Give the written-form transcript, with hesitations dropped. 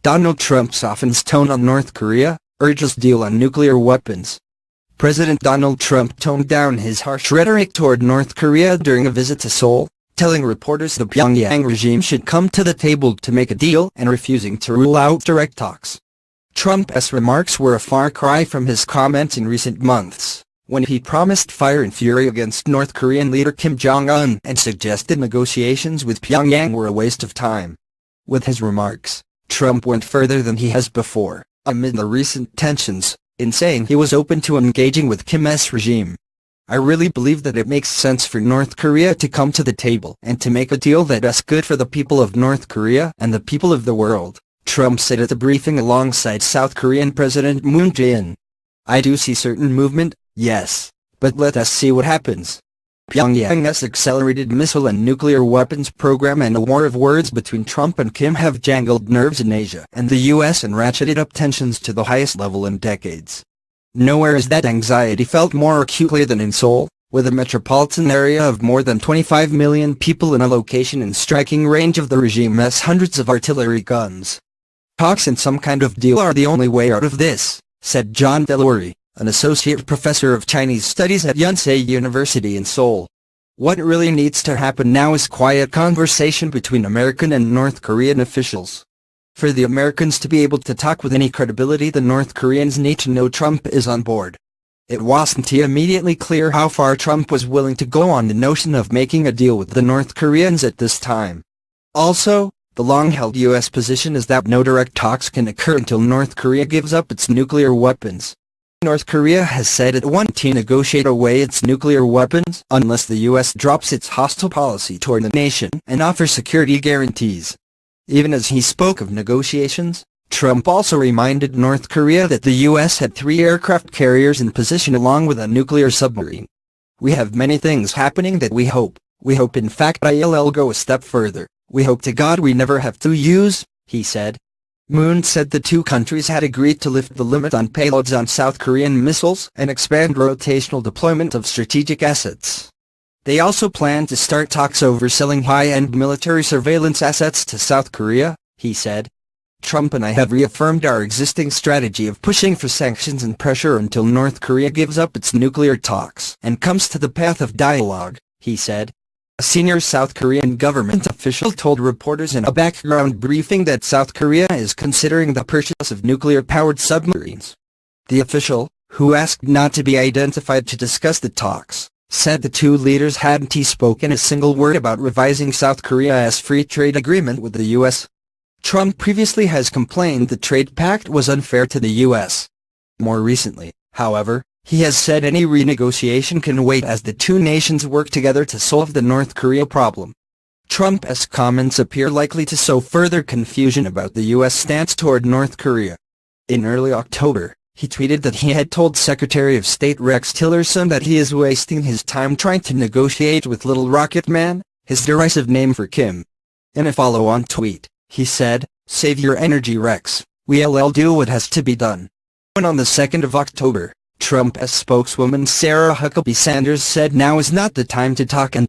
Donald Trump softens tone on North Korea, urges deal on nuclear weapons. President Donald Trump toned down his harsh rhetoric toward North Korea during a visit to Seoul, telling reporters the Pyongyang regime should come to the table to make a deal and refusing to rule out direct talks. Trump's remarks were a far cry from his comments in recent months, when he promised fire and fury against North Korean leader Kim Jong-un and suggested negotiations with Pyongyang were a waste of time. With his remarks, Trump went further than he has before, amid the recent tensions, in saying he was open to engaging with Kim's regime. "I really believe that it makes sense for North Korea to come to the table and to make a deal that is good for the people of North Korea and the people of the world," Trump said at the briefing alongside South Korean President Moon Jae-in. "I do see certain movement, yes, but let us see what happens." Pyongyang's accelerated missile and nuclear weapons program and a war of words between Trump and Kim have jangled nerves in Asia and the U.S. and ratcheted up tensions to the highest level in decades. Nowhere is that anxiety felt more acutely than in Seoul, with a metropolitan area of more than 25 million people in a location in striking range of the regime's hundreds of artillery guns. "Talks and some kind of deal are the only way out of this," said John Delury, an associate professor of Chinese studies at Yonsei University in Seoul. "What really needs to happen now is quiet conversation between American and North Korean officials. For the Americans to be able to talk with any credibility, the North Koreans need to know Trump is on board." It wasn't immediately clear how far Trump was willing to go on the notion of making a deal with the North Koreans at this time. Also, the long-held U.S. position is that no direct talks can occur until North Korea gives up its nuclear weapons. North Korea has said it wants to negotiate away its nuclear weapons unless the U.S. drops its hostile policy toward the nation and offers security guarantees. Even as he spoke of negotiations, Trump also reminded North Korea that the U.S. had 3 aircraft carriers in position along with a nuclear submarine. "We have many things happening that we hope in fact I'll go a step further. We hope to God we never have to use," he said. Moon said the two countries had agreed to lift the limit on payloads on South Korean missiles and expand rotational deployment of strategic assets. They also plan to start talks over selling high-end military surveillance assets to South Korea, he said. "Trump and I have reaffirmed our existing strategy of pushing for sanctions and pressure until North Korea gives up its nuclear talks and comes to the path of dialogue," he said. A senior South Korean government official told reporters in a background briefing that South Korea is considering the purchase of nuclear-powered submarines. The official, who asked not to be identified to discuss the talks, said the two leaders hadn't spoken a single word about revising South Korea's free trade agreement with the U.S. Trump previously has complained the trade pact was unfair to the U.S. More recently, however, he has said any renegotiation can wait as the two nations work together to solve the North Korea problem. Trump's comments appear likely to sow further confusion about the U.S. stance toward North Korea. In early October, he tweeted that he had told Secretary of State Rex Tillerson that he is wasting his time trying to negotiate with Little Rocket Man, his derisive name for Kim. In a follow-on tweet, he said, "Save your energy, Rex. We'll do what has to be done." When on the 2nd of October, Trump's spokeswoman Sarah Huckabee Sanders said now is not the time to talk and